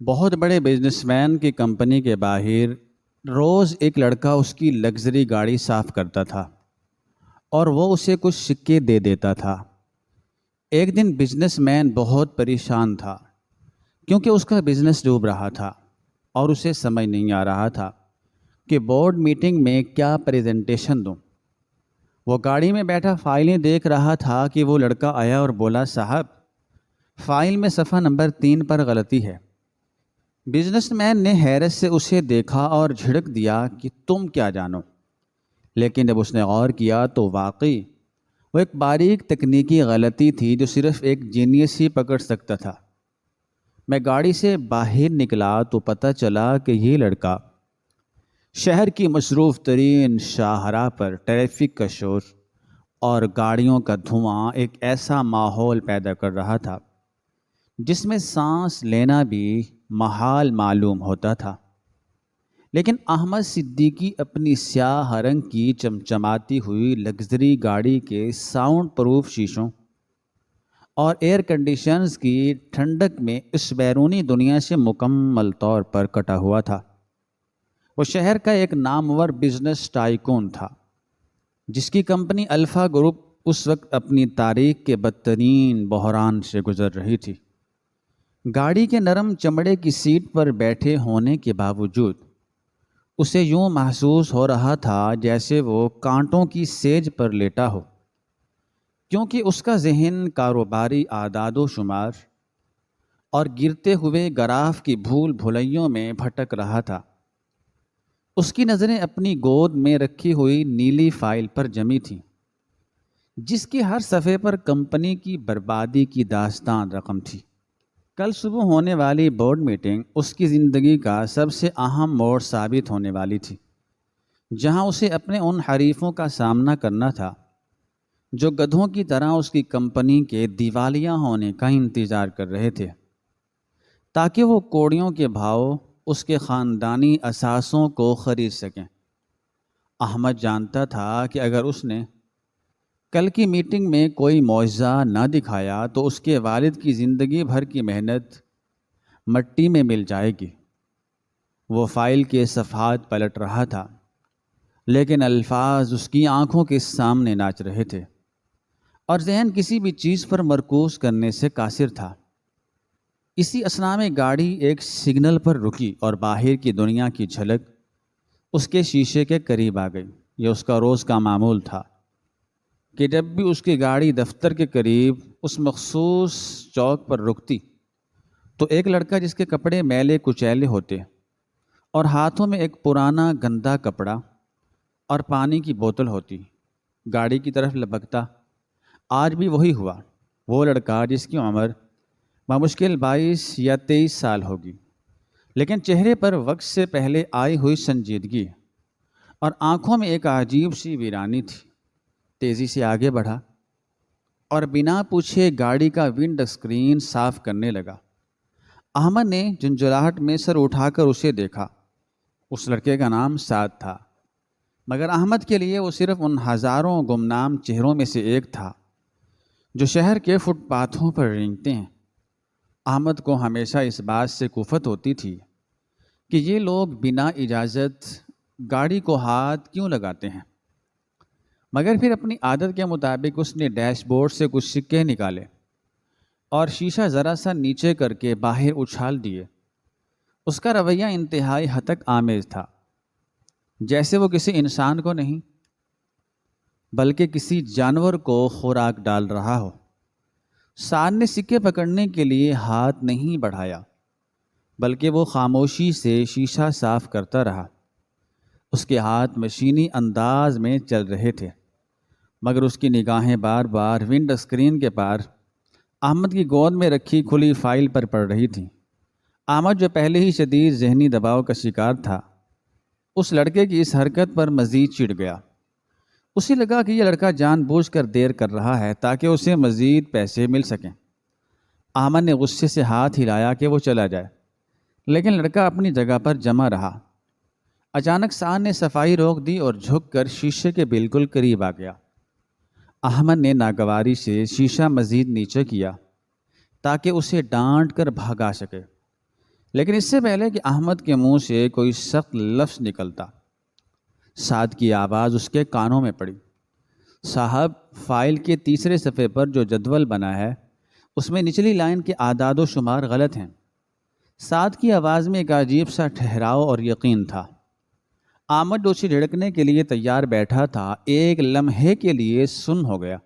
بہت بڑے business man کی کمپنی کے باہر روز ایک لڑکا اس کی لگژری گاڑی صاف کرتا تھا اور وہ اسے کچھ سکے دے دیتا تھا۔ ایک دن بزنس مین بہت پریشان تھا کیونکہ اس کا بزنس ڈوب رہا تھا اور اسے سمجھ نہیں آ رہا تھا کہ بورڈ میٹنگ میں کیا پریزنٹیشن دوں۔ وہ گاڑی میں بیٹھا فائلیں دیکھ رہا تھا کہ وہ لڑکا آیا اور بولا، صاحب فائل میں صفحہ نمبر 3 پر غلطی ہے۔ بزنس مین نے حیرت سے اسے دیکھا اور جھڑک دیا کہ تم کیا جانو، لیکن جب اس نے غور کیا تو واقعی وہ ایک باریک تکنیکی غلطی تھی جو صرف ایک جینیس ہی پکڑ سکتا تھا۔ میں گاڑی سے باہر نکلا تو پتہ چلا کہ یہ لڑکا شہر کی مصروف ترین شاہراہ پر ٹریفک کا شور اور گاڑیوں کا دھواں ایک ایسا ماحول پیدا کر رہا تھا جس میں سانس لینا بھی محال معلوم ہوتا تھا۔ لیکن احمد صدیقی اپنی سیاہ رنگ کی چمچماتی ہوئی لگژری گاڑی کے ساؤنڈ پروف شیشوں اور ایئر کنڈیشنز کی ٹھنڈک میں اس بیرونی دنیا سے مکمل طور پر کٹا ہوا تھا۔ وہ شہر کا ایک نامور بزنس ٹائکون تھا جس کی کمپنی الفا گروپ اس وقت اپنی تاریخ کے بدترین بحران سے گزر رہی تھی۔ گاڑی کے نرم چمڑے کی سیٹ پر بیٹھے ہونے کے باوجود اسے یوں محسوس ہو رہا تھا جیسے وہ کانٹوں کی سیج پر لیٹا ہو، کیونکہ اس کا ذہن کاروباری اعداد و شمار اور گرتے ہوئے گراف کی بھول بھلائیوں میں بھٹک رہا تھا۔ اس کی نظریں اپنی گود میں رکھی ہوئی نیلی فائل پر جمی تھیں جس کی ہر صفحے پر کمپنی کی بربادی کی داستان رقم تھی۔ کل صبح ہونے والی بورڈ میٹنگ اس کی زندگی کا سب سے اہم موڑ ثابت ہونے والی تھی، جہاں اسے اپنے ان حریفوں کا سامنا کرنا تھا جو گدھوں کی طرح اس کی کمپنی کے دیوالیہ ہونے کا انتظار کر رہے تھے تاکہ وہ کوڑیوں کے بھاؤ اس کے خاندانی اثاثوں کو خرید سکیں۔ احمد جانتا تھا کہ اگر اس نے کل کی میٹنگ میں کوئی معجزہ نہ دکھایا تو اس کے والد کی زندگی بھر کی محنت مٹی میں مل جائے گی۔ وہ فائل کے صفحات پلٹ رہا تھا لیکن الفاظ اس کی آنکھوں کے سامنے ناچ رہے تھے اور ذہن کسی بھی چیز پر مرکوز کرنے سے قاصر تھا۔ اسی اثنا میں گاڑی ایک سگنل پر رکی اور باہر کی دنیا کی جھلک اس کے شیشے کے قریب آ گئی۔ یہ اس کا روز کا معمول تھا کہ جب بھی اس کی گاڑی دفتر کے قریب اس مخصوص چوک پر رکتی تو ایک لڑکا جس کے کپڑے میلے کچیلے ہوتے اور ہاتھوں میں ایک پرانا گندا کپڑا اور پانی کی بوتل ہوتی گاڑی کی طرف لپکتا۔ آج بھی وہی ہوا، وہ لڑکا جس کی عمر بمشکل 22 یا 23 سال ہوگی، لیکن چہرے پر وقت سے پہلے آئی ہوئی سنجیدگی اور آنکھوں میں ایک عجیب سی ویرانی تھی۔ تیزی سے آگے بڑھا اور بنا پوچھے گاڑی کا ونڈ اسکرین صاف کرنے لگا۔ احمد نے جھنجھلاہٹ میں سر اٹھا کر اسے دیکھا۔ اس لڑکے کا نام سعد تھا، مگر احمد کے لیے وہ صرف ان ہزاروں گمنام چہروں میں سے ایک تھا جو شہر کے فٹ پاتھوں پر رینگتے ہیں۔ احمد کو ہمیشہ اس بات سے کفت ہوتی تھی کہ یہ لوگ بنا اجازت گاڑی کو ہاتھ کیوں لگاتے ہیں، مگر پھر اپنی عادت کے مطابق اس نے ڈیش بورڈ سے کچھ سکے نکالے اور شیشہ ذرا سا نیچے کر کے باہر اچھال دیے۔ اس کا رویہ انتہائی ہتک آمیز تھا، جیسے وہ کسی انسان کو نہیں بلکہ کسی جانور کو خوراک ڈال رہا ہو۔ سعد نے سکے پکڑنے کے لیے ہاتھ نہیں بڑھایا بلکہ وہ خاموشی سے شیشہ صاف کرتا رہا۔ اس کے ہاتھ مشینی انداز میں چل رہے تھے مگر اس کی نگاہیں بار بار ونڈ اسکرین کے پار احمد کی گود میں رکھی کھلی فائل پر پڑ رہی تھی۔ احمد جو پہلے ہی شدید ذہنی دباؤ کا شکار تھا، اس لڑکے کی اس حرکت پر مزید چڑ گیا۔ اسے لگا کہ یہ لڑکا جان بوجھ کر دیر کر رہا ہے تاکہ اسے مزید پیسے مل سکیں۔ احمد نے غصے سے ہاتھ ہلایا کہ وہ چلا جائے، لیکن لڑکا اپنی جگہ پر جمع رہا۔ اچانک سعد نے صفائی روک دی اور جھک کر شیشے کے بالکل قریب آ گیا۔ احمد نے ناگواری سے شیشہ مزید نیچے کیا تاکہ اسے ڈانٹ کر بھگا سکے، لیکن اس سے پہلے کہ احمد کے منہ سے کوئی سخت لفظ نکلتا، سعد کی آواز اس کے کانوں میں پڑی، صاحب فائل کے تیسرے صفحے پر جو جدول بنا ہے اس میں نچلی لائن کے اعداد و شمار غلط ہیں۔ سعد کی آواز میں ایک عجیب سا ٹھہراؤ اور یقین تھا۔ احمد جو اسے جھڑکنے کے لیے تیار بیٹھا تھا ایک لمحے کے لیے سن ہو گیا۔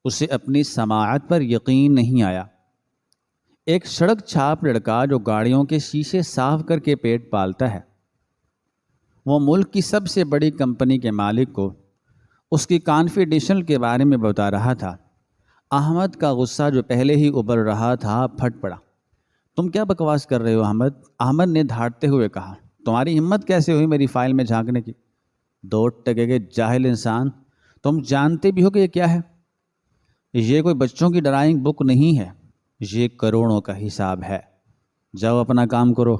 اسے اپنی سماعت پر یقین نہیں آیا۔ ایک سڑک چھاپ لڑکا جو گاڑیوں کے شیشے صاف کر کے پیٹ پالتا ہے، وہ ملک کی سب سے بڑی کمپنی کے مالک کو اس کی کانفیڈینشل کے بارے میں بتا رہا تھا۔ احمد کا غصہ جو پہلے ہی ابل رہا تھا پھٹ پڑا۔ تم کیا بکواس کر رہے ہو احمد؟ احمد نے دھاڑتے ہوئے کہا۔ تمہاری ہمت کیسے ہوئی میری فائل میں جھانکنے کی؟ 2 کے جاہل انسان، تم جانتے بھی ہو کہ یہ کیا ہے؟ یہ کوئی بچوں کی ڈرائنگ بک نہیں ہے، یہ کروڑوں کا حساب ہے۔ جاؤ اپنا کام کرو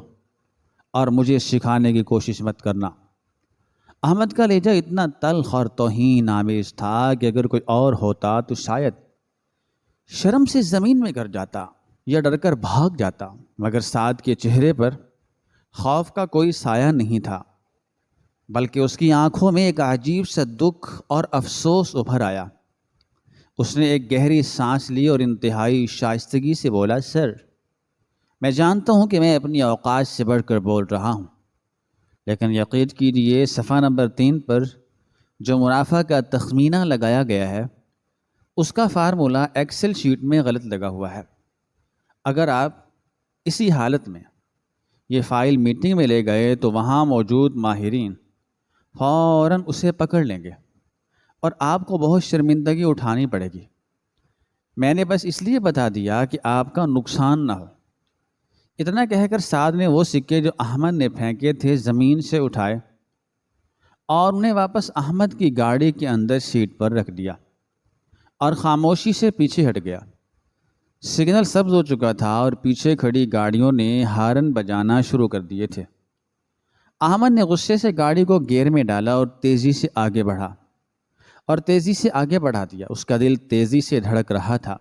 اور مجھے سکھانے کی کوشش مت کرنا۔ احمد کا لہجہ اتنا تلخ اور توہین آمیز تھا کہ اگر کوئی اور ہوتا تو شاید شرم سے زمین میں گر جاتا یا ڈر کر بھاگ جاتا، مگر سعد کے چہرے پر خوف کا کوئی سایہ نہیں تھا، بلکہ اس کی آنکھوں میں ایک عجیب سا دکھ اور افسوس ابھر آیا۔ اس نے ایک گہری سانس لی اور انتہائی شائستگی سے بولا، سر میں جانتا ہوں کہ میں اپنی اوقات سے بڑھ کر بول رہا ہوں، لیکن یقین کیجیے صفحہ نمبر 3 پر جو منافع کا تخمینہ لگایا گیا ہے اس کا فارمولہ ایکسل شیٹ میں غلط لگا ہوا ہے۔ اگر آپ اسی حالت میں یہ فائل میٹنگ میں لے گئے تو وہاں موجود ماہرین فوراً اسے پکڑ لیں گے اور آپ کو بہت شرمندگی اٹھانی پڑے گی۔ میں نے بس اس لیے بتا دیا کہ آپ کا نقصان نہ ہو۔ اتنا کہہ کر سعد نے وہ سکے جو احمد نے پھینکے تھے زمین سے اٹھائے اور انہیں واپس احمد کی گاڑی کے اندر سیٹ پر رکھ دیا اور خاموشی سے پیچھے ہٹ گیا۔ سگنل سبز ہو چکا تھا اور پیچھے کھڑی گاڑیوں نے ہارن بجانا شروع کر دیے تھے۔ احمد نے غصے سے گاڑی کو گیئر میں ڈالا اور تیزی سے آگے بڑھا دیا۔ اس کا دل تیزی سے دھڑک رہا تھا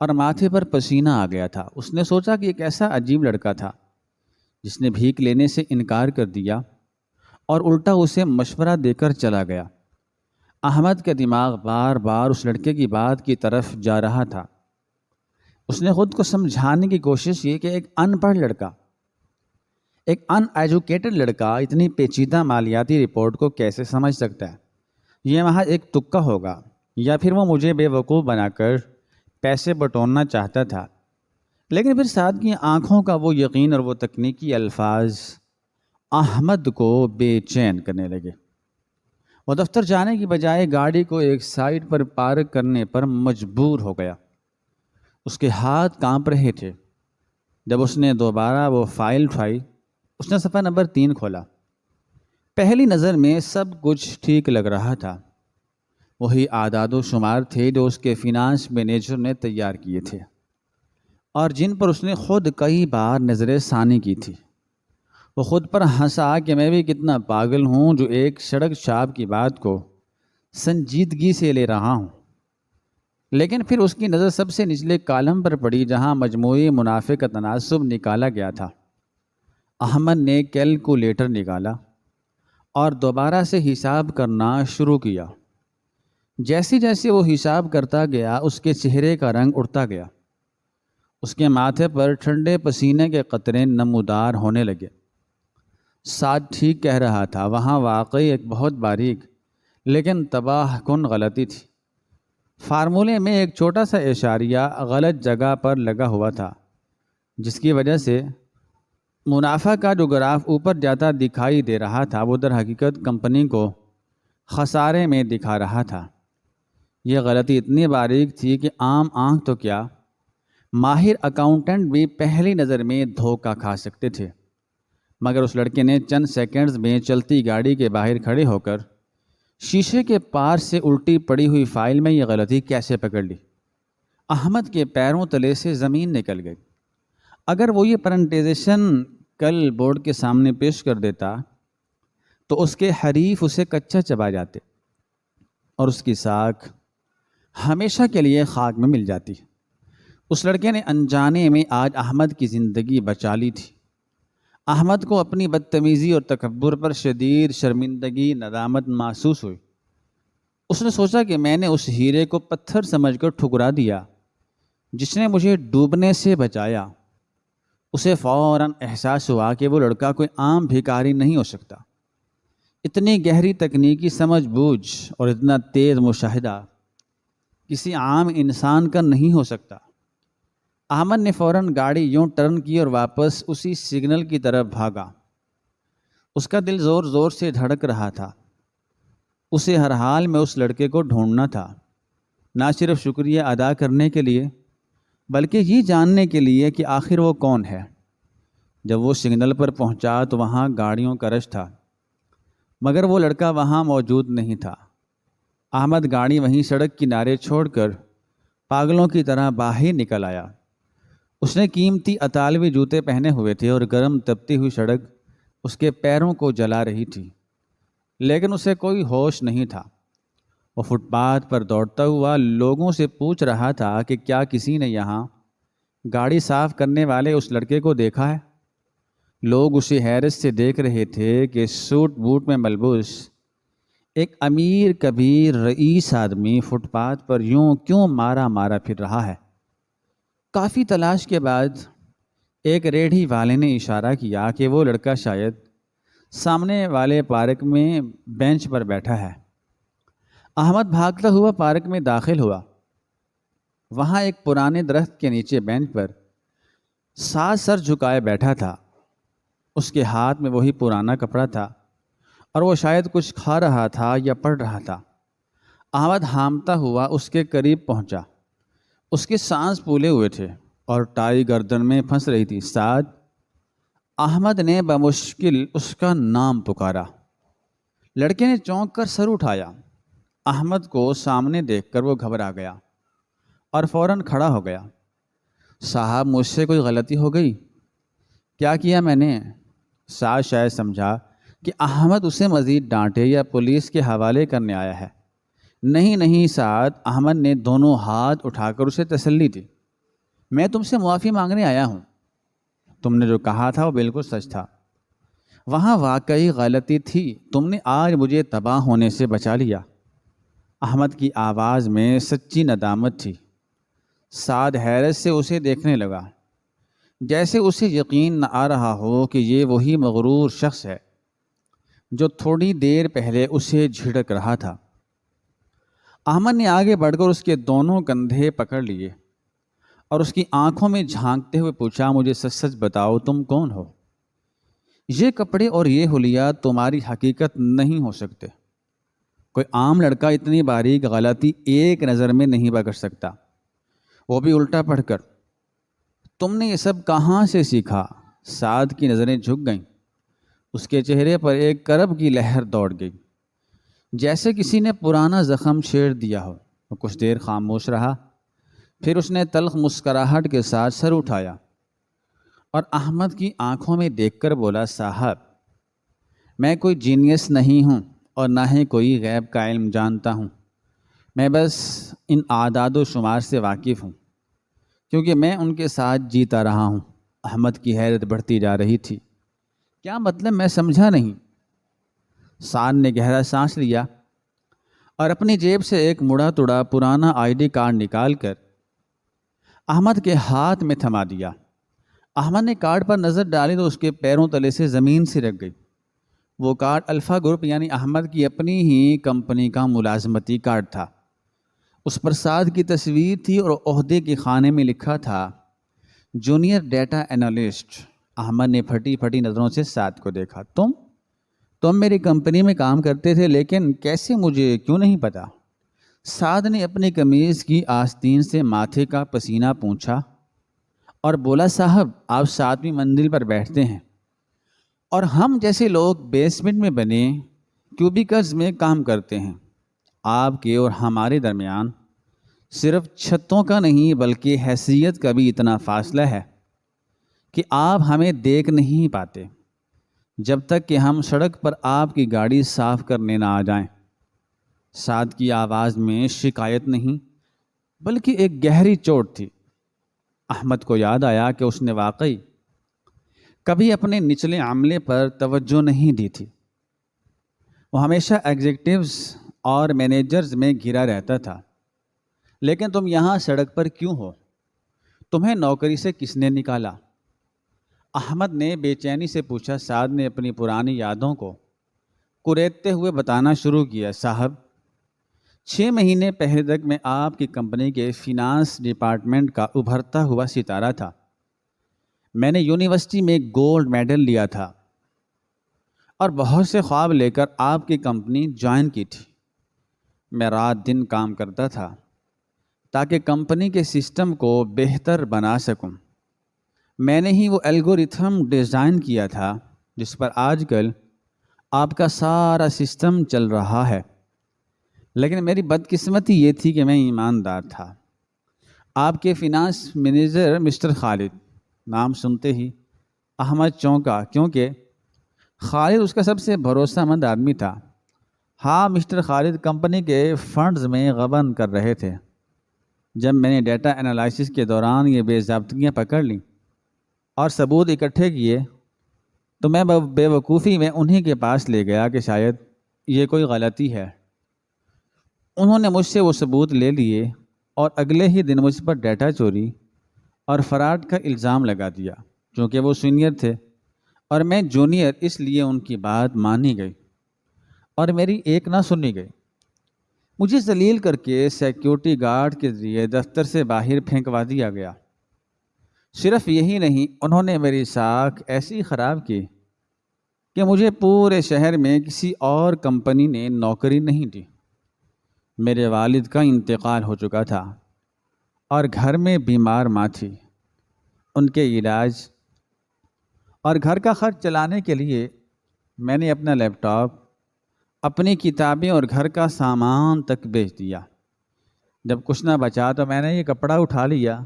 اور ماتھے پر پسینہ آ گیا تھا۔ اس نے سوچا کہ ایک ایسا عجیب لڑکا تھا جس نے بھیک لینے سے انکار کر دیا اور الٹا اسے مشورہ دے کر چلا گیا۔ احمد کا دماغ بار بار اس لڑکے کی بات کی طرف جا رہا تھا۔ اس نے خود کو سمجھانے کی کوشش کی کہ ایک ان پڑھ لڑکا، ایک ان ایجوکیٹڈ لڑکا اتنی پیچیدہ مالیاتی رپورٹ کو کیسے سمجھ سکتا ہے؟ یہ محض ایک تکہ ہوگا، یا پھر وہ مجھے بے وقوف بنا کر پیسے بٹورنا چاہتا تھا۔ لیکن پھر سعد کی آنکھوں کا وہ یقین اور وہ تکنیکی الفاظ احمد کو بے چین کرنے لگے۔ وہ دفتر جانے کی بجائے گاڑی کو ایک سائٹ پر پارک کرنے پر مجبور ہو گیا۔ اس کے ہاتھ کانپ رہے تھے۔ جب اس نے دوبارہ وہ فائل اٹھائی، اس نے صفحہ نمبر 3 کھولا۔ پہلی نظر میں سب کچھ ٹھیک لگ رہا تھا۔ وہی اعداد و شمار تھے جو اس کے فینانس مینیجر نے تیار کیے تھے اور جن پر اس نے خود کئی بار نظر ثانی کی تھی۔ وہ خود پر ہنسا کہ میں بھی کتنا پاگل ہوں جو ایک سڑک چھاپ کی بات کو سنجیدگی سے لے رہا ہوں۔ لیکن پھر اس کی نظر سب سے نچلے کالم پر پڑی جہاں مجموعی منافع کا تناسب نکالا گیا تھا۔ احمد نے کیلکولیٹر نکالا اور دوبارہ سے حساب کرنا شروع کیا۔ جیسے جیسے وہ حساب کرتا گیا اس کے چہرے کا رنگ اڑتا گیا۔ اس کے ماتھے پر ٹھنڈے پسینے کے قطرے نمودار ہونے لگے۔ سعد ٹھیک کہہ رہا تھا، وہاں واقعی ایک بہت باریک لیکن تباہ کن غلطی تھی۔ فارمولے میں ایک چھوٹا سا اشاریہ غلط جگہ پر لگا ہوا تھا، جس کی وجہ سے منافع کا جو گراف اوپر جاتا دکھائی دے رہا تھا وہ در حقیقت کمپنی کو خسارے میں دکھا رہا تھا۔ یہ غلطی اتنی باریک تھی کہ عام آنکھ تو کیا، ماہر اکاؤنٹنٹ بھی پہلی نظر میں دھوکہ کھا سکتے تھے۔ مگر اس لڑکے نے چند سیکنڈز میں چلتی گاڑی کے باہر کھڑے ہو کر شیشے کے پار سے الٹی پڑی ہوئی فائل میں یہ غلطی کیسے پکڑ لی؟ احمد کے پیروں تلے سے زمین نکل گئی۔ اگر وہ یہ پرزنٹیشن کل بورڈ کے سامنے پیش کر دیتا تو اس کے حریف اسے کچا چبا جاتے اور اس کی ساکھ ہمیشہ کے لیے خاک میں مل جاتی۔ اس لڑکے نے انجانے میں آج احمد کی زندگی بچا لی تھی۔ احمد کو اپنی بدتمیزی اور تکبر پر شدید شرمندگی ندامت محسوس ہوئی۔ اس نے سوچا کہ میں نے اس ہیرے کو پتھر سمجھ کر ٹھکرا دیا جس نے مجھے ڈوبنے سے بچایا۔ اسے فوراً احساس ہوا کہ وہ لڑکا کوئی عام بھکاری نہیں ہو سکتا۔ اتنی گہری تکنیکی سمجھ بوجھ اور اتنا تیز مشاہدہ کسی عام انسان کا نہیں ہو سکتا۔ احمد نے فوراً گاڑی یوں ٹرن کی اور واپس اسی سگنل کی طرف بھاگا۔ اس کا دل زور زور سے دھڑک رہا تھا۔ اسے ہر حال میں اس لڑکے کو ڈھونڈنا تھا، نہ صرف شکریہ ادا کرنے کے لیے بلکہ یہ جاننے کے لیے کہ آخر وہ کون ہے۔ جب وہ سگنل پر پہنچا تو وہاں گاڑیوں کا رش تھا، مگر وہ لڑکا وہاں موجود نہیں تھا۔ احمد گاڑی وہیں سڑک کنارے چھوڑ کر پاگلوں کی طرح باہر نکل آیا۔ اس نے قیمتی اطالوی جوتے پہنے ہوئے تھے اور گرم تپتی ہوئی سڑک اس کے پیروں کو جلا رہی تھی، لیکن اسے کوئی ہوش نہیں تھا۔ وہ فٹ پاتھ پر دوڑتا ہوا لوگوں سے پوچھ رہا تھا کہ کیا کسی نے یہاں گاڑی صاف کرنے والے اس لڑکے کو دیکھا ہے۔ لوگ اسے حیرت سے دیکھ رہے تھے کہ سوٹ بوٹ میں ملبوس ایک امیر کبیر رئیس آدمی فٹ پاتھ پر یوں کیوں مارا مارا پھر رہا ہے۔ کافی تلاش کے بعد ایک ریڑھی والے نے اشارہ کیا کہ وہ لڑکا شاید سامنے والے پارک میں بینچ پر بیٹھا ہے۔ احمد بھاگتا ہوا پارک میں داخل ہوا۔ وہاں ایک پرانے درخت کے نیچے بینچ پر ساز سر جھکائے بیٹھا تھا۔ اس کے ہاتھ میں وہی پرانا کپڑا تھا اور وہ شاید کچھ کھا رہا تھا یا پڑھ رہا تھا۔ احمد ہامتا ہوا اس کے قریب پہنچا۔ اس کے سانس پھولے ہوئے تھے اور ٹائی گردن میں پھنس رہی تھی۔ سعد، احمد نے بمشکل اس کا نام پکارا۔ لڑکے نے چونک کر سر اٹھایا۔ احمد کو سامنے دیکھ کر وہ گھبرا گیا اور فوراً کھڑا ہو گیا۔ صاحب، مجھ سے کوئی غلطی ہو گئی؟ کیا کیا میں نے؟ سعد شاید سمجھا کہ احمد اسے مزید ڈانٹے یا پولیس کے حوالے کرنے آیا ہے۔ نہیں نہیں سعد، احمد نے دونوں ہاتھ اٹھا کر اسے تسلی دی۔ میں تم سے معافی مانگنے آیا ہوں۔ تم نے جو کہا تھا وہ بالکل سچ تھا۔ وہاں واقعی غلطی تھی۔ تم نے آج مجھے تباہ ہونے سے بچا لیا۔ احمد کی آواز میں سچی ندامت تھی۔ سعد حیرت سے اسے دیکھنے لگا، جیسے اسے یقین نہ آ رہا ہو کہ یہ وہی مغرور شخص ہے جو تھوڑی دیر پہلے اسے جھڑک رہا تھا۔ احمد نے آگے بڑھ کر اس کے دونوں کندھے پکڑ لیے اور اس کی آنکھوں میں جھانکتے ہوئے پوچھا، مجھے سچ سچ بتاؤ، تم کون ہو؟ یہ کپڑے اور یہ حلیہ تمہاری حقیقت نہیں ہو سکتے۔ کوئی عام لڑکا اتنی باریک غلطی ایک نظر میں نہیں پکڑ سکتا، وہ بھی الٹا پڑھ کر۔ تم نے یہ سب کہاں سے سیکھا؟ سعد کی نظریں جھک گئیں۔ اس کے چہرے پر ایک کرب کی لہر دوڑ گئی، جیسے کسی نے پرانا زخم چھیڑ دیا ہو۔ وہ کچھ دیر خاموش رہا، پھر اس نے تلخ مسکراہٹ کے ساتھ سر اٹھایا اور احمد کی آنکھوں میں دیکھ کر بولا، صاحب، میں کوئی جینیس نہیں ہوں اور نہ ہی کوئی غیب کا علم جانتا ہوں۔ میں بس ان اعداد و شمار سے واقف ہوں کیونکہ میں ان کے ساتھ جیتا رہا ہوں۔ احمد کی حیرت بڑھتی جا رہی تھی۔ کیا مطلب؟ میں سمجھا نہیں۔ سعد نے گہرا سانس لیا اور اپنی جیب سے ایک مڑا توڑا پرانا آئی ڈی کارڈ نکال کر احمد کے ہاتھ میں تھما دیا۔ احمد نے کارڈ پر نظر ڈالی تو اس کے پیروں تلے سے زمین سی رک گئی۔ وہ کارڈ الفا گروپ یعنی احمد کی اپنی ہی کمپنی کا ملازمتی کارڈ تھا۔ اس پر سعد کی تصویر تھی اور عہدے کے خانے میں لکھا تھا، جونیئر ڈیٹا انالسٹ۔ احمد نے پھٹی پھٹی نظروں سے سعد کو دیکھا۔ تم میری کمپنی میں کام کرتے تھے، لیکن کیسے؟ مجھے کیوں نہیں پتا؟ سعد نے اپنی قمیض کی آستین سے ماتھے کا پسینہ پونچھا اور بولا، صاحب، آپ 7ویں منزل پر بیٹھتے ہیں اور ہم جیسے لوگ بیسمنٹ میں بنے کیوبیکلز میں کام کرتے ہیں۔ آپ کے اور ہمارے درمیان صرف چھتوں کا نہیں بلکہ حیثیت کا بھی اتنا فاصلہ ہے کہ آپ ہمیں دیکھ نہیں پاتے جب تک کہ ہم سڑک پر آپ کی گاڑی صاف کرنے نہ آ جائیں۔ سعد کی آواز میں شکایت نہیں بلکہ ایک گہری چوٹ تھی۔ احمد کو یاد آیا کہ اس نے واقعی کبھی اپنے نچلے عملے پر توجہ نہیں دی تھی۔ وہ ہمیشہ ایگزیکٹوز اور مینیجرز میں گھرا رہتا تھا۔ لیکن تم یہاں سڑک پر کیوں ہو؟ تمہیں نوکری سے کس نے نکالا؟ احمد نے بے چینی سے پوچھا۔ سعد نے اپنی پرانی یادوں کو کریدتے ہوئے بتانا شروع کیا۔ صاحب، 6 مہینے پہلے تک میں آپ کی کمپنی کے فینانس ڈپارٹمنٹ کا ابھرتا ہوا ستارہ تھا۔ میں نے یونیورسٹی میں گولڈ میڈل لیا تھا اور بہت سے خواب لے کر آپ کی کمپنی جوائن کی تھی۔ میں رات دن کام کرتا تھا تاکہ کمپنی کے سسٹم کو بہتر بنا سکوں۔ میں نے ہی وہ الگورتھم ڈیزائن کیا تھا جس پر آج کل آپ کا سارا سسٹم چل رہا ہے۔ لیکن میری بدقسمتی یہ تھی کہ میں ایماندار تھا۔ آپ کے فینانس مینیجر مسٹر خالد، نام سنتے ہی احمد چونکا، کیونکہ خالد اس کا سب سے بھروسہ مند آدمی تھا۔ ہاں، مسٹر خالد کمپنی کے فنڈز میں غبن کر رہے تھے۔ جب میں نے ڈیٹا انالائسس کے دوران یہ بے ضابطگیاں پکڑ لیں اور ثبوت اکٹھے کیے تو میں بے وقوفی میں انہی کے پاس لے گیا کہ شاید یہ کوئی غلطی ہے۔ انہوں نے مجھ سے وہ ثبوت لے لیے اور اگلے ہی دن مجھ پر ڈیٹا چوری اور فراڈ کا الزام لگا دیا۔ چونکہ وہ سینئر تھے اور میں جونیئر، اس لیے ان کی بات مانی گئی اور میری ایک نہ سنی گئی۔ مجھے ذلیل کر کے سیکیورٹی گارڈ کے ذریعے دفتر سے باہر پھینکوا دیا گیا۔ صرف یہی نہیں، انہوں نے میری ساکھ ایسی خراب کی کہ مجھے پورے شہر میں کسی اور کمپنی نے نوکری نہیں دی۔ میرے والد کا انتقال ہو چکا تھا اور گھر میں بیمار ماں تھی۔ ان کے علاج اور گھر کا خرچ چلانے کے لیے میں نے اپنا لیپ ٹاپ، اپنی کتابیں اور گھر کا سامان تک بیچ دیا۔ جب کچھ نہ بچا تو میں نے یہ کپڑا اٹھا لیا۔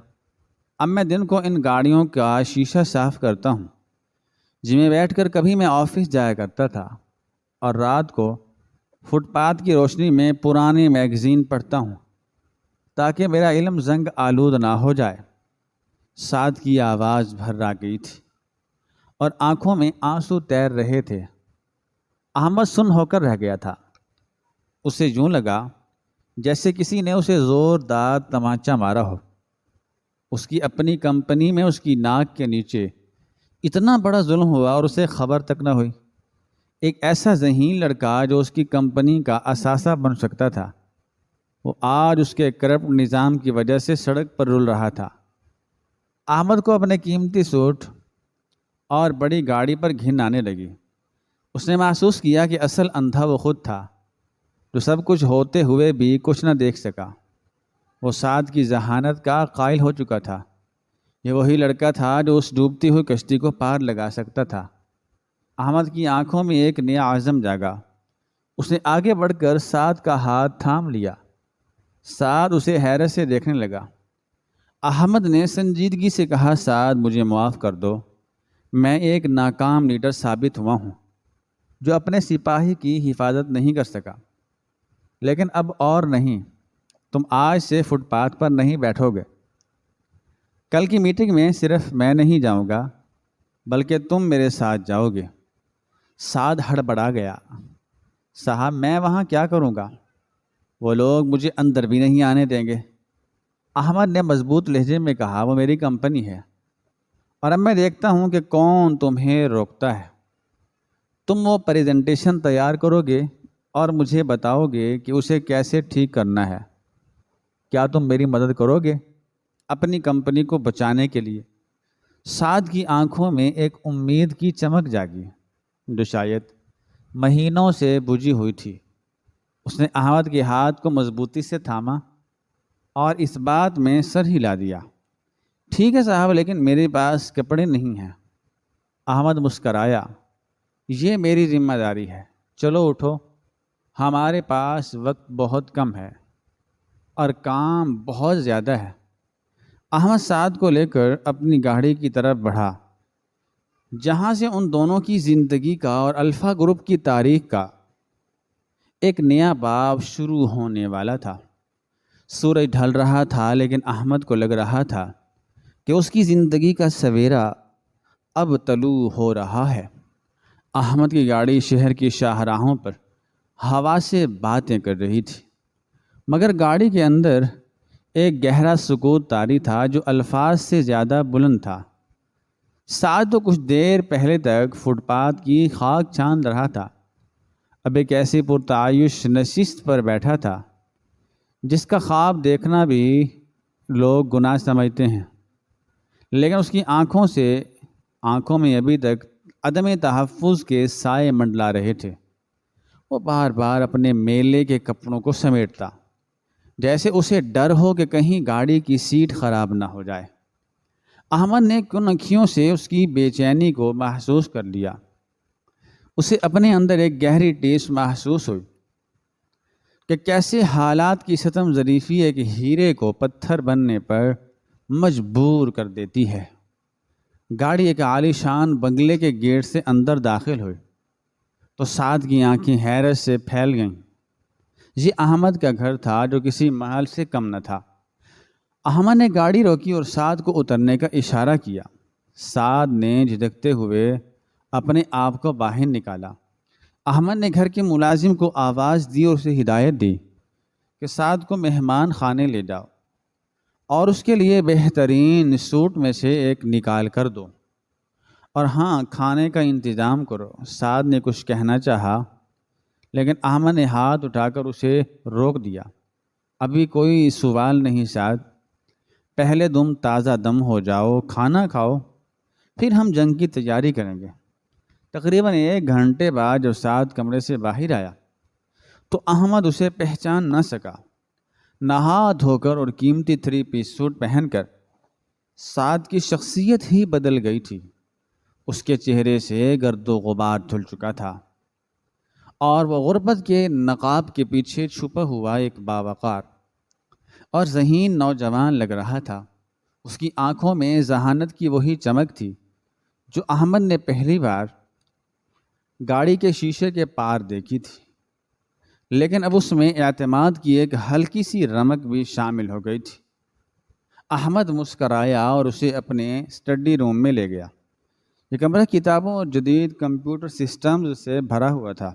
اب میں دن کو ان گاڑیوں کا شیشہ صاف کرتا ہوں جن میں بیٹھ کر کبھی میں آفس جایا کرتا تھا، اور رات کو فٹ پاتھ کی روشنی میں پرانے میگزین پڑھتا ہوں تاکہ میرا علم زنگ آلود نہ ہو جائے۔ سعد کی آواز بھر آ گئی تھی اور آنکھوں میں آنسو تیر رہے تھے۔ احمد سن ہو کر رہ گیا تھا۔ اسے یوں لگا جیسے کسی نے اسے زوردار تمانچہ مارا ہو۔ اس کی اپنی کمپنی میں اس کی ناک کے نیچے اتنا بڑا ظلم ہوا اور اسے خبر تک نہ ہوئی۔ ایک ایسا ذہین لڑکا جو اس کی کمپنی کا اثاثہ بن سکتا تھا، وہ آج اس کے کرپٹ نظام کی وجہ سے سڑک پر رول رہا تھا۔ احمد کو اپنے قیمتی سوٹ اور بڑی گاڑی پر گھن آنے لگی۔ اس نے محسوس کیا کہ اصل اندھا وہ خود تھا جو سب کچھ ہوتے ہوئے بھی کچھ نہ دیکھ سکا۔ وہ سعد کی ذہانت کا قائل ہو چکا تھا۔ یہ وہی لڑکا تھا جو اس ڈوبتی ہوئی کشتی کو پار لگا سکتا تھا۔ احمد کی آنکھوں میں ایک نیا عزم جاگا۔ اس نے آگے بڑھ کر سعد کا ہاتھ تھام لیا۔ سعد اسے حیرت سے دیکھنے لگا۔ احمد نے سنجیدگی سے کہا، سعد، مجھے معاف کر دو۔ میں ایک ناکام لیڈر ثابت ہوا ہوں جو اپنے سپاہی کی حفاظت نہیں کر سکا۔ لیکن اب اور نہیں، تم آج سے فٹ پاتھ پر نہیں بیٹھو گے۔ کل کی میٹنگ میں صرف میں نہیں جاؤں گا بلکہ تم میرے ساتھ جاؤ گے۔ سعد ہڑبڑا گیا۔ صاحب، میں وہاں کیا کروں گا؟ وہ لوگ مجھے اندر بھی نہیں آنے دیں گے۔ احمد نے مضبوط لہجے میں کہا، وہ میری کمپنی ہے اور اب میں دیکھتا ہوں کہ کون تمہیں روکتا ہے۔ تم وہ پریزنٹیشن تیار کرو گے اور مجھے بتاؤ گے کہ اسے کیسے ٹھیک کرنا ہے۔ کیا تم میری مدد کرو گے اپنی کمپنی کو بچانے کے لیے؟ سعد کی آنکھوں میں ایک امید کی چمک جاگی جو شاید مہینوں سے بجھی ہوئی تھی۔ اس نے احمد کے ہاتھ کو مضبوطی سے تھاما اور اس بات میں سر ہلا دیا۔ ٹھیک ہے صاحب، لیکن میرے پاس کپڑے نہیں ہیں۔ احمد مسکرایا۔ یہ میری ذمہ داری ہے۔ چلو اٹھو، ہمارے پاس وقت بہت کم ہے اور کام بہت زیادہ ہے۔ احمد سعد کو لے کر اپنی گاڑی کی طرف بڑھا جہاں سے ان دونوں کی زندگی کا اور الفا گروپ کی تاریخ کا ایک نیا باب شروع ہونے والا تھا۔ سورج ڈھل رہا تھا لیکن احمد کو لگ رہا تھا کہ اس کی زندگی کا سویرا اب طلوع ہو رہا ہے۔ احمد کی گاڑی شہر کی شاہراہوں پر ہوا سے باتیں کر رہی تھی، مگر گاڑی کے اندر ایک گہرا سکوت طاری تھا جو الفاظ سے زیادہ بلند تھا۔ سعد تو کچھ دیر پہلے تک فٹ پاتھ کی خاک چھان رہا تھا، اب ایک ایسی پرتعیش نشست پر بیٹھا تھا جس کا خواب دیکھنا بھی لوگ گناہ سمجھتے ہیں، لیکن اس کی آنکھوں میں ابھی تک عدم تحفظ کے سائے منڈلا رہے تھے۔ وہ بار بار اپنے میلے کے کپڑوں کو سمیٹتا، جیسے اسے ڈر ہو کہ کہیں گاڑی کی سیٹ خراب نہ ہو جائے۔ احمد نے کن آنکھوں سے اس کی بے چینی کو محسوس کر لیا۔ اسے اپنے اندر ایک گہری ٹیس محسوس ہوئی کہ کیسے حالات کی ستم ظریفی ایک ہیرے کو پتھر بننے پر مجبور کر دیتی ہے۔ گاڑی ایک عالی شان بنگلے کے گیٹ سے اندر داخل ہوئی تو سعد کی آنکھیں حیرت سے پھیل گئیں۔ یہ احمد کا گھر تھا جو کسی محل سے کم نہ تھا۔ احمد نے گاڑی روکی اور سعد کو اترنے کا اشارہ کیا۔ سعد نے جھجکتے ہوئے اپنے آپ کو باہر نکالا۔ احمد نے گھر کے ملازم کو آواز دی اور اسے ہدایت دی کہ سعد کو مہمان خانے لے جاؤ اور اس کے لیے بہترین سوٹ میں سے ایک نکال کر دو، اور ہاں، کھانے کا انتظام کرو۔ سعد نے کچھ کہنا چاہا، لیکن احمد نے ہاتھ اٹھا کر اسے روک دیا۔ ابھی کوئی سوال نہیں سعد، پہلے تم تازہ دم ہو جاؤ، کھانا کھاؤ، پھر ہم جنگ کی تیاری کریں گے۔ تقریباً 1 گھنٹے بعد جب سعد کمرے سے باہر آیا تو احمد اسے پہچان نہ سکا۔ نہا دھو کر اور قیمتی 3 پیس سوٹ پہن کر سعد کی شخصیت ہی بدل گئی تھی۔ اس کے چہرے سے گرد و غبار دھل چکا تھا اور وہ غربت کے نقاب کے پیچھے چھپا ہوا ایک باوقار اور ذہین نوجوان لگ رہا تھا۔ اس کی آنکھوں میں ذہانت کی وہی چمک تھی جو احمد نے پہلی بار گاڑی کے شیشے کے پار دیکھی تھی، لیکن اب اس میں اعتماد کی ایک ہلکی سی رمق بھی شامل ہو گئی تھی۔ احمد مسکرایا اور اسے اپنے اسٹڈی روم میں لے گیا۔ یہ کمرہ کتابوں اور جدید کمپیوٹر سسٹمز سے بھرا ہوا تھا۔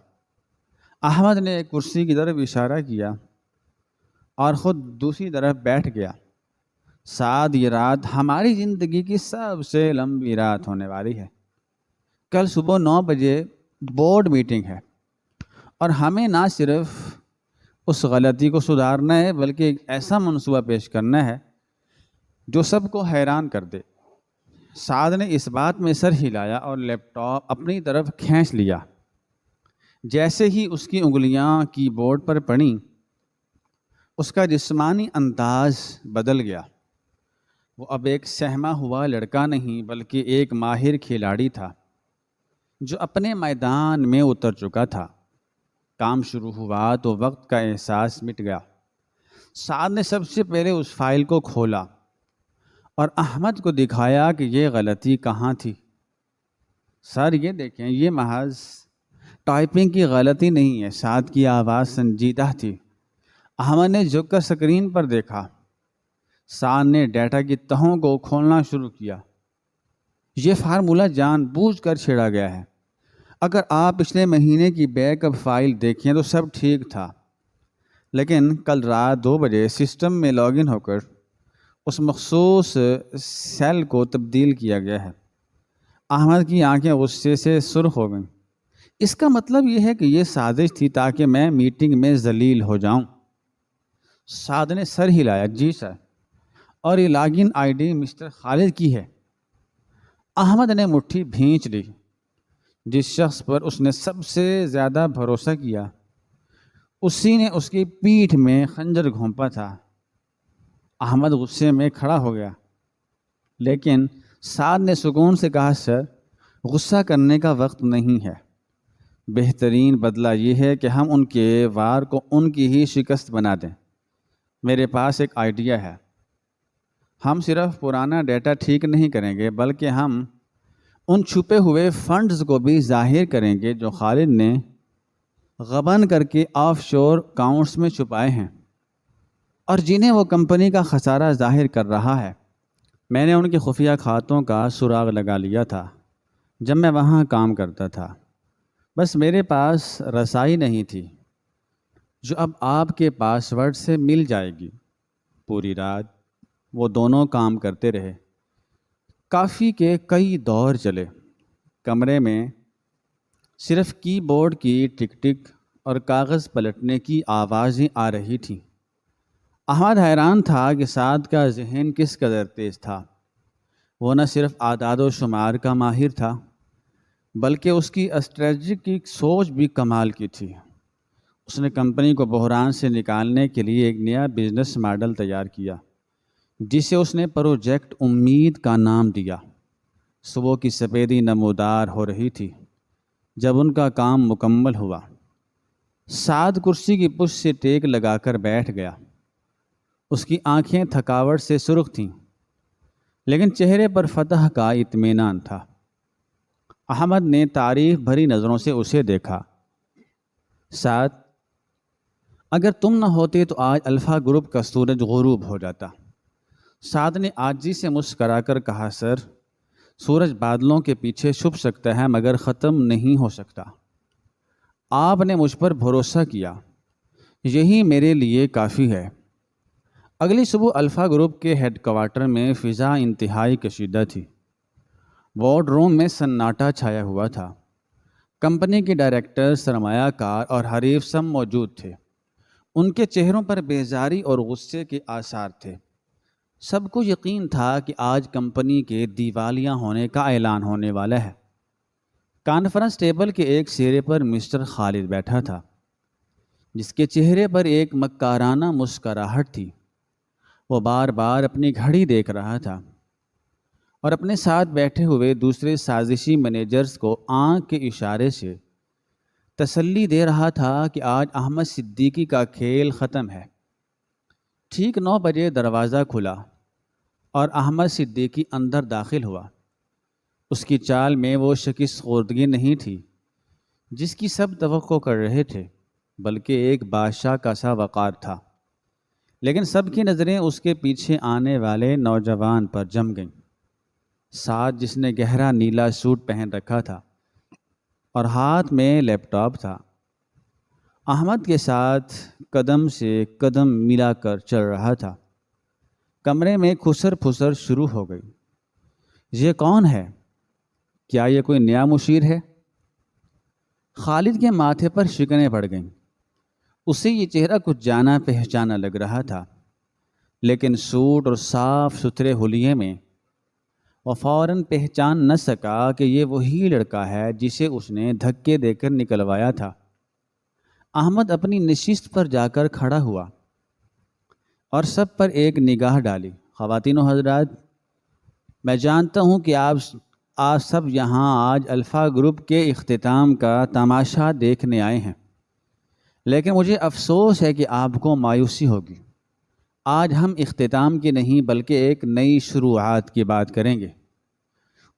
احمد نے ایک کرسی کی طرف اشارہ کیا اور خود دوسری طرف بیٹھ گیا۔ سعد، یہ رات ہماری زندگی کی سب سے لمبی رات ہونے والی ہے۔ کل صبح 9 بجے بورڈ میٹنگ ہے اور ہمیں نہ صرف اس غلطی کو سدھارنا ہے بلکہ ایک ایسا منصوبہ پیش کرنا ہے جو سب کو حیران کر دے۔ سعد نے اس بات میں سر ہلایا اور لیپ ٹاپ اپنی طرف کھینچ لیا۔ جیسے ہی اس کی انگلیاں کی بورڈ پر پڑیں، اس کا جسمانی انداز بدل گیا۔ وہ اب ایک سہما ہوا لڑکا نہیں بلکہ ایک ماہر کھلاڑی تھا جو اپنے میدان میں اتر چکا تھا۔ کام شروع ہوا تو وقت کا احساس مٹ گیا۔ سعد نے سب سے پہلے اس فائل کو کھولا اور احمد کو دکھایا کہ یہ غلطی کہاں تھی۔ سر، یہ دیکھیں، یہ محض ٹائپنگ کی غلطی نہیں ہے۔ سعد کی آواز سنجیدہ تھی۔ احمد نے جھک کر اسکرین پر دیکھا۔ سعد نے ڈیٹا کی تہوں کو کھولنا شروع کیا۔ یہ فارمولہ جان بوجھ کر چھیڑا گیا ہے۔ اگر آپ پچھلے مہینے کی بیک اپ فائل دیکھیں تو سب ٹھیک تھا، لیکن کل رات 2 بجے سسٹم میں لاگ ان ہو کر اس مخصوص سیل کو تبدیل کیا گیا ہے۔ احمد کی آنکھیں غصے سے سرخ ہو گئیں۔ اس کا مطلب یہ ہے کہ یہ سازش تھی تاکہ میں میٹنگ میں ذلیل ہو جاؤں۔ سعد نے سر ہلایا۔ جی سر، اور یہ log in ID Mister Khalid کی ہے۔ احمد نے مٹھی بھینچ لی۔ جس شخص پر اس نے سب سے زیادہ بھروسہ کیا، اسی نے اس کی پیٹھ میں خنجر گھونپا تھا۔ احمد غصے میں کھڑا ہو گیا، لیکن سعد نے سکون سے کہا، سر، غصہ کرنے کا وقت نہیں ہے۔ بہترین بدلہ یہ ہے کہ ہم ان کے وار کو ان کی ہی شکست بنا دیں۔ میرے پاس ایک آئیڈیا ہے۔ ہم صرف پرانا ڈیٹا ٹھیک نہیں کریں گے بلکہ ہم ان چھپے ہوئے فنڈز کو بھی ظاہر کریں گے جو خالد نے غبن کر کے آف شور اکاؤنٹس میں چھپائے ہیں اور جنہیں وہ کمپنی کا خسارہ ظاہر کر رہا ہے۔ میں نے ان کے خفیہ کھاتوں کا سراغ لگا لیا تھا جب میں وہاں کام کرتا تھا، بس میرے پاس رسائی نہیں تھی جو اب آپ کے پاس ورڈ سے مل جائے گی۔ پوری رات وہ دونوں کام کرتے رہے، کافی کے کئی دور چلے۔ کمرے میں صرف کی بورڈ کی ٹک ٹک اور کاغذ پلٹنے کی آوازیں آ رہی تھیں۔ احمد حیران تھا کہ سعد کا ذہن کس قدر تیز تھا۔ وہ نہ صرف اعداد و شمار کا ماہر تھا بلکہ اس کی اسٹریٹجک سوچ بھی کمال کی تھی۔ اس نے کمپنی کو بحران سے نکالنے کے لیے ایک نیا بزنس ماڈل تیار کیا جسے اس نے پروجیکٹ امید کا نام دیا۔ صبح کی سفیدی نمودار ہو رہی تھی جب ان کا کام مکمل ہوا۔ سعد کرسی کی پشت سے ٹیک لگا کر بیٹھ گیا۔ اس کی آنکھیں تھکاوٹ سے سرخ تھیں لیکن چہرے پر فتح کا اطمینان تھا۔ احمد نے تعریف بھری نظروں سے اسے دیکھا۔ سعد، اگر تم نہ ہوتے تو آج الفا گروپ کا سورج غروب ہو جاتا۔ سعد نے عاجزی سے مسکرا کر کہا، سر، سورج بادلوں کے پیچھے چھپ سکتا ہے مگر ختم نہیں ہو سکتا۔ آپ نے مجھ پر بھروسہ کیا، یہی میرے لیے کافی ہے۔ اگلی صبح الفا گروپ کے ہیڈ کوارٹر میں فضا انتہائی کشیدہ تھی۔ وارڈ روم میں سناٹا چھایا ہوا تھا۔ کمپنی کے ڈائریکٹر، سرمایہ کار اور حریف سب موجود تھے۔ ان کے چہروں پر بیزاری اور غصے کے آثار تھے۔ سب کو یقین تھا کہ آج کمپنی کے دیوالیہ ہونے کا اعلان ہونے والا ہے۔ کانفرنس ٹیبل کے ایک سرے پر مسٹر خالد بیٹھا تھا جس کے چہرے پر ایک مکارانہ مسکراہٹ تھی۔ وہ بار بار اپنی گھڑی دیکھ رہا تھا اور اپنے ساتھ بیٹھے ہوئے دوسرے سازشی مینیجرز کو آنکھ کے اشارے سے تسلی دے رہا تھا کہ آج احمد صدیقی کا کھیل ختم ہے۔ ٹھیک 9 بجے دروازہ کھلا اور احمد صدیقی اندر داخل ہوا۔ اس کی چال میں وہ شکست خوردگی نہیں تھی جس کی سب توقع کر رہے تھے، بلکہ ایک بادشاہ کا سا وقار تھا۔ لیکن سب کی نظریں اس کے پیچھے آنے والے نوجوان پر جم گئیں۔ ساتھ جس نے گہرا نیلا سوٹ پہن رکھا تھا اور ہاتھ میں لیپ ٹاپ تھا، احمد کے ساتھ قدم سے قدم ملا کر چل رہا تھا۔ کمرے میں کھسر پھسر شروع ہو گئی۔ یہ کون ہے؟ کیا یہ کوئی نیا مشیر ہے؟ خالد کے ماتھے پر شکنیں پڑ گئیں۔ اسے یہ چہرہ کچھ جانا پہچانا لگ رہا تھا، لیکن سوٹ اور صاف ستھرے حلیے میں وہ فوراً پہچان نہ سکا کہ یہ وہی لڑکا ہے جسے اس نے دھکے دے کر نکلوایا تھا۔ احمد اپنی نشست پر جا کر کھڑا ہوا اور سب پر ایک نگاہ ڈالی۔ خواتین و حضرات، میں جانتا ہوں کہ آپ سب یہاں آج الفا گروپ کے اختتام کا تماشا دیکھنے آئے ہیں، لیکن مجھے افسوس ہے کہ آپ کو مایوسی ہوگی۔ آج ہم اختتام کی نہیں بلکہ ایک نئی شروعات کی بات کریں گے۔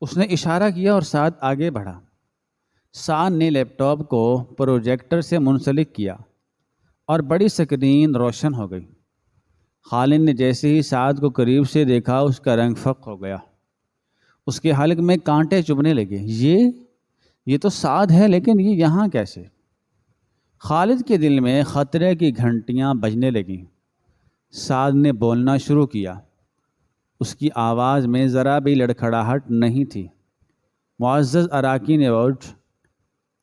اس نے اشارہ کیا اور ساتھ آگے بڑھا۔ سعد نے لیپ ٹاپ کو پروجیکٹر سے منسلک کیا اور بڑی اسکرین روشن ہو گئی۔ خالد نے جیسے ہی سعد کو قریب سے دیکھا اس کا رنگ فق ہو گیا۔ اس کے حلق میں کانٹے چبھنے لگے۔ یہ تو سعد ہے، لیکن یہ یہاں کیسے؟ خالد کے دل میں خطرے کی گھنٹیاں بجنے لگیں۔ سعد نے بولنا شروع کیا۔ اس کی آواز میں ذرا بھی لڑکھڑاہٹ نہیں تھی۔ معزز اراکین ووٹ،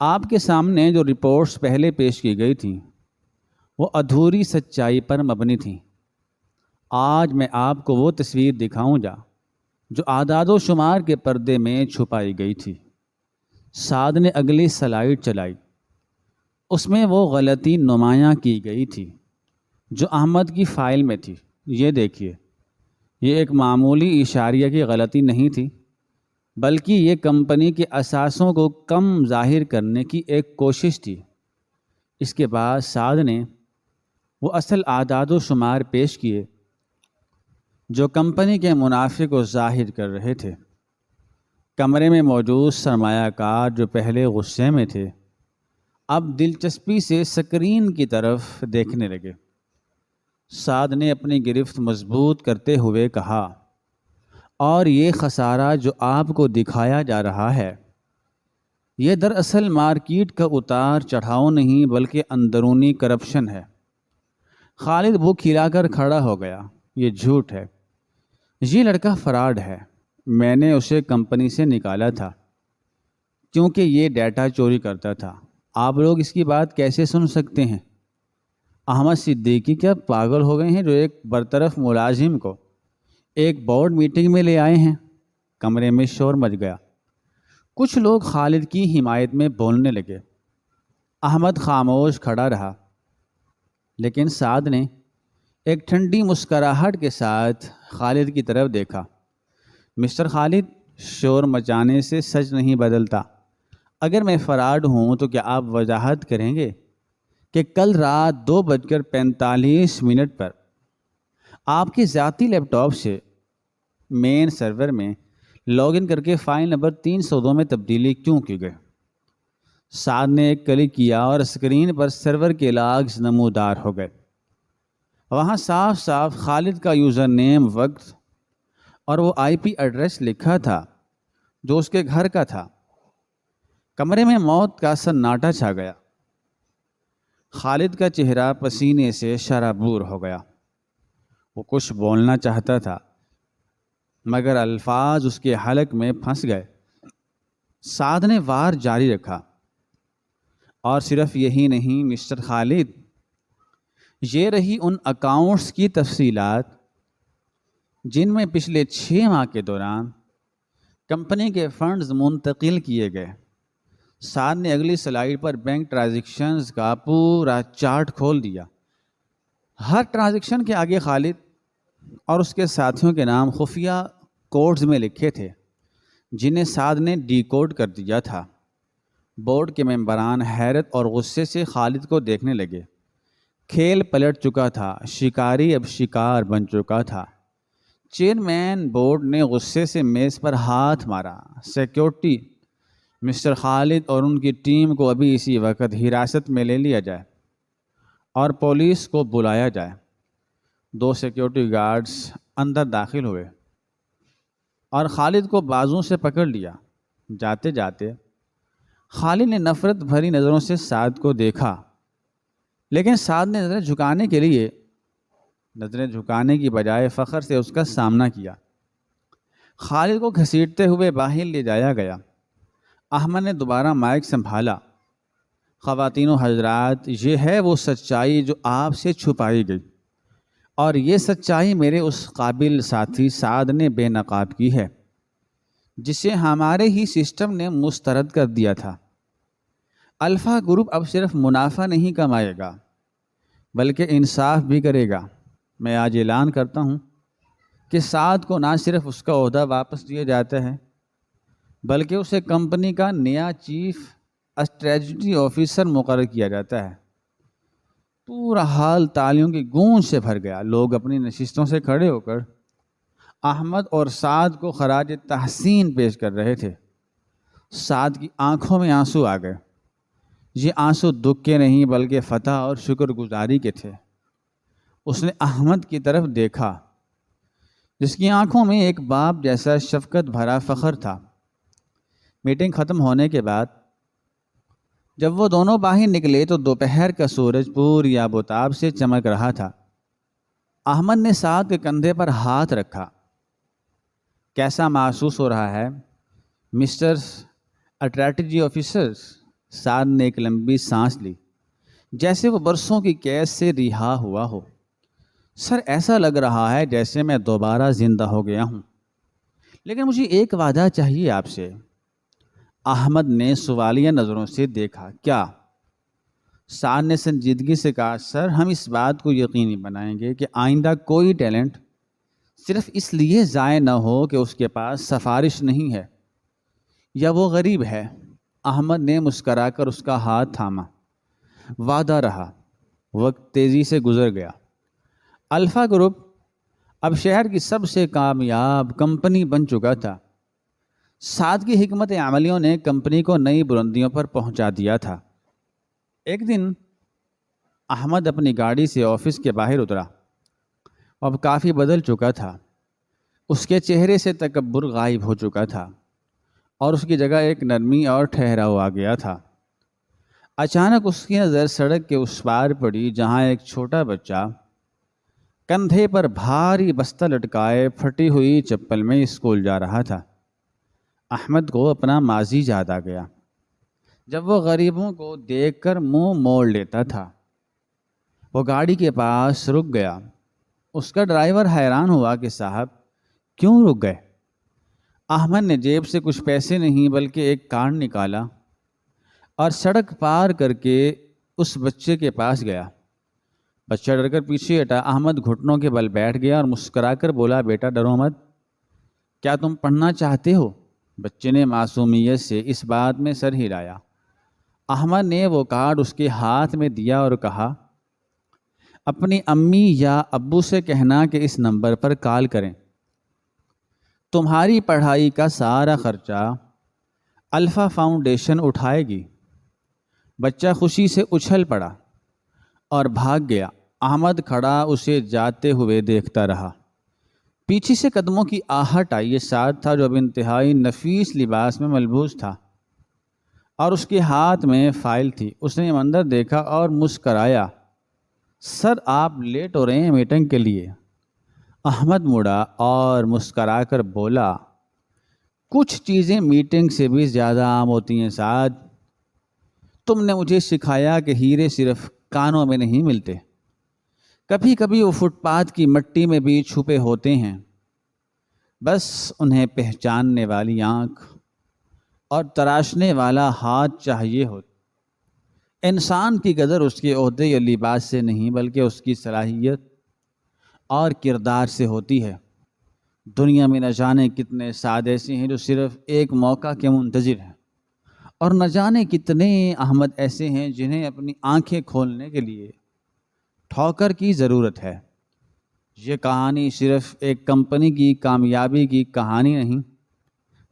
آپ کے سامنے جو رپورٹس پہلے پیش کی گئی تھیں وہ ادھوری سچائی پر مبنی تھیں۔ آج میں آپ کو وہ تصویر دکھاؤں گا جو اعداد و شمار کے پردے میں چھپائی گئی تھی۔ سعد نے اگلی سلائیڈ چلائی۔ اس میں وہ غلطی نمایاں کی گئی تھی جو احمد کی فائل میں تھی۔ یہ دیکھیے، یہ ایک معمولی اشاریہ کی غلطی نہیں تھی، بلکہ یہ کمپنی کے اثاثوں کو کم ظاہر کرنے کی ایک کوشش تھی۔ اس کے بعد سعد نے وہ اصل اعداد و شمار پیش کیے جو کمپنی کے منافع کو ظاہر کر رہے تھے۔ کمرے میں موجود سرمایہ کار جو پہلے غصے میں تھے اب دلچسپی سے سکرین کی طرف دیکھنے لگے۔ سعد نے اپنی گرفت مضبوط کرتے ہوئے کہا، اور یہ خسارہ جو آپ کو دکھایا جا رہا ہے یہ دراصل مارکیٹ کا اتار چڑھاؤ نہیں بلکہ اندرونی کرپشن ہے۔ خالد وہ کھلا کر کھڑا ہو گیا۔ یہ جھوٹ ہے، یہ لڑکا فراڈ ہے۔ میں نے اسے کمپنی سے نکالا تھا کیونکہ یہ ڈیٹا چوری کرتا تھا۔ آپ لوگ اس کی بات کیسے سن سکتے ہیں؟ احمد صدیقی کیا پاگل ہو گئے ہیں جو ایک برطرف ملازم کو ایک بورڈ میٹنگ میں لے آئے ہیں؟ کمرے میں شور مچ گیا۔ کچھ لوگ خالد کی حمایت میں بولنے لگے۔ احمد خاموش کھڑا رہا، لیکن سعد نے ایک ٹھنڈی مسکراہٹ کے ساتھ خالد کی طرف دیکھا۔ مسٹر خالد، شور مچانے سے سچ نہیں بدلتا۔ اگر میں فراڈ ہوں تو کیا آپ وضاحت کریں گے کہ کل رات 2:45 پر آپ کے ذاتی لیپ ٹاپ سے مین سرور میں لاگ ان کر کے فائل نمبر 302 میں تبدیلی کیوں کی گئی؟ سعد نے ایک کلک کیا اور اسکرین پر سرور کے لاگز نمودار ہو گئے۔ وہاں صاف صاف خالد کا یوزر نیم، وقت اور وہ آئی پی ایڈریس لکھا تھا جو اس کے گھر کا تھا۔ کمرے میں موت کا سناٹا چھا گیا۔ خالد کا چہرہ پسینے سے شرابور ہو گیا۔ وہ کچھ بولنا چاہتا تھا مگر الفاظ اس کے حلق میں پھنس گئے۔ سعد نے وار جاری رکھا، اور صرف یہی نہیں مسٹر خالد، یہ رہی ان اکاؤنٹس کی تفصیلات جن میں پچھلے 6 ماہ کے دوران کمپنی کے فنڈز منتقل کیے گئے۔ سعد نے اگلی سلائیڈ پر بینک ٹرانزیکشنز کا پورا چارٹ کھول دیا۔ ہر ٹرانزیکشن کے آگے خالد اور اس کے ساتھیوں کے نام خفیہ کوڈز میں لکھے تھے جنہیں سعد نے ڈی کوڈ کر دیا تھا۔ بورڈ کے ممبران حیرت اور غصے سے خالد کو دیکھنے لگے۔ کھیل پلٹ چکا تھا، شکاری اب شکار بن چکا تھا۔ چیئرمین بورڈ نے غصے سے میز پر ہاتھ مارا۔ سیکیورٹی، مسٹر خالد اور ان کی ٹیم کو ابھی اسی وقت حراست میں لے لیا جائے اور پولیس کو بلایا جائے۔ 2 سیکیورٹی گارڈز اندر داخل ہوئے اور خالد کو بازوں سے پکڑ لیا۔ جاتے جاتے خالد نے نفرت بھری نظروں سے سعد کو دیکھا، لیکن سعد نے نظریں جھکانے کی بجائے فخر سے اس کا سامنا کیا۔ خالد کو گھسیٹتے ہوئے باہر لے جایا گیا۔ احمد نے دوبارہ مائک سنبھالا۔ خواتین و حضرات، یہ ہے وہ سچائی جو آپ سے چھپائی گئی، اور یہ سچائی میرے اس قابل ساتھی سعد نے بے نقاب کی ہے جسے ہمارے ہی سسٹم نے مسترد کر دیا تھا۔ الفا گروپ اب صرف منافع نہیں کمائے گا بلکہ انصاف بھی کرے گا۔ میں آج اعلان کرتا ہوں کہ سعد کو نہ صرف اس کا عہدہ واپس دیا جاتا ہے بلکہ اسے کمپنی کا نیا چیف اسٹریٹجی آفیسر مقرر کیا جاتا ہے۔ پورا حال تالیوں کی گونج سے بھر گیا۔ لوگ اپنی نشستوں سے کھڑے ہو کر احمد اور سعد کو خراج تحسین پیش کر رہے تھے۔ سعد کی آنکھوں میں آنسو آ گئے۔ یہ آنسو دکھ کے نہیں بلکہ فتح اور شکر گزاری کے تھے۔ اس نے احمد کی طرف دیکھا جس کی آنکھوں میں ایک باپ جیسا شفقت بھرا فخر تھا۔ میٹنگ ختم ہونے کے بعد جب وہ دونوں باہر نکلے تو دوپہر کا سورج پوری آب و تاب سے چمک رہا تھا۔ احمد نے سعد کے کندھے پر ہاتھ رکھا۔ کیسا محسوس ہو رہا ہے مسٹر اسٹریٹجی آفیسر؟ سعد نے ایک لمبی سانس لی جیسے وہ برسوں کی قید سے رہا ہوا ہو۔ سر، ایسا لگ رہا ہے جیسے میں دوبارہ زندہ ہو گیا ہوں، لیکن مجھے ایک وعدہ چاہیے آپ سے۔ احمد نے سوالیہ نظروں سے دیکھا۔ کیا؟ سعد نے سنجیدگی سے کہا، سر ہم اس بات کو یقینی بنائیں گے کہ آئندہ کوئی ٹیلنٹ صرف اس لیے ضائع نہ ہو کہ اس کے پاس سفارش نہیں ہے یا وہ غریب ہے۔ احمد نے مسکرا کر اس کا ہاتھ تھاما۔ وعدہ رہا۔ وقت تیزی سے گزر گیا۔ الفا گروپ اب شہر کی سب سے کامیاب کمپنی بن چکا تھا۔ سعد کی حکمت عملیوں نے کمپنی کو نئی بلندیوں پر پہنچا دیا تھا۔ ایک دن احمد اپنی گاڑی سے آفس کے باہر اترا۔ اب کافی بدل چکا تھا۔ اس کے چہرے سے تکبر غائب ہو چکا تھا اور اس کی جگہ ایک نرمی اور ٹھہراؤ آ گیا تھا۔ اچانک اس کی نظر سڑک کے اس پار پڑی جہاں ایک چھوٹا بچہ کندھے پر بھاری بستہ لٹکائے پھٹی ہوئی چپل میں اسکول جا رہا تھا۔ احمد کو اپنا ماضی یاد آ گیا، جب وہ غریبوں کو دیکھ کر منہ موڑ لیتا تھا۔ وہ گاڑی کے پاس رک گیا۔ اس کا ڈرائیور حیران ہوا کہ صاحب کیوں رک گئے؟ احمد نے جیب سے کچھ پیسے نہیں بلکہ ایک کارڈ نکالا اور سڑک پار کر کے اس بچے کے پاس گیا۔ بچہ ڈر کر پیچھے ہٹا۔ احمد گھٹنوں کے بل بیٹھ گیا اور مسکرا کر بولا، بیٹا ڈرو مت، کیا تم پڑھنا چاہتے ہو؟ بچے نے معصومیت سے اس بات میں سر ہلایا۔ احمد نے وہ کارڈ اس کے ہاتھ میں دیا اور کہا، اپنی امی یا ابو سے کہنا کہ اس نمبر پر کال کریں، تمہاری پڑھائی کا سارا خرچہ الفا فاؤنڈیشن اٹھائے گی۔ بچہ خوشی سے اچھل پڑا اور بھاگ گیا۔ احمد کھڑا اسے جاتے ہوئے دیکھتا رہا۔ پیچھے سے قدموں کی آہٹ آئی۔ یہ ساتھ تھا جو اب انتہائی نفیس لباس میں ملبوس تھا اور اس کے ہاتھ میں فائل تھی۔ اس نے منظر دیکھا اور مسکرایا، سر آپ لیٹ ہو رہے ہیں میٹنگ کے لیے۔ احمد مڑا اور مسکرا کر بولا، کچھ چیزیں میٹنگ سے بھی زیادہ عام ہوتی ہیں سعد۔ تم نے مجھے سکھایا کہ ہیرے صرف کانوں میں نہیں ملتے، کبھی کبھی وہ فٹ پاتھ کی مٹی میں بھی چھپے ہوتے ہیں، بس انہیں پہچاننے والی آنکھ اور تراشنے والا ہاتھ چاہیے ہو۔ انسان کی قدر اس کے عہدے یا لباس سے نہیں بلکہ اس کی صلاحیت اور کردار سے ہوتی ہے۔ دنیا میں نہ جانے کتنے سعد ایسے ہیں جو صرف ایک موقع کے منتظر ہیں، اور نہ جانے کتنے احمد ایسے ہیں جنہیں اپنی آنکھیں کھولنے کے لیے ٹھوکر کی ضرورت ہے۔ یہ کہانی صرف ایک کمپنی کی کامیابی کی کہانی نہیں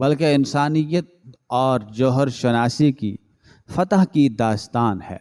بلکہ انسانیت اور جوہر شناسی کی فتح کی داستان ہے۔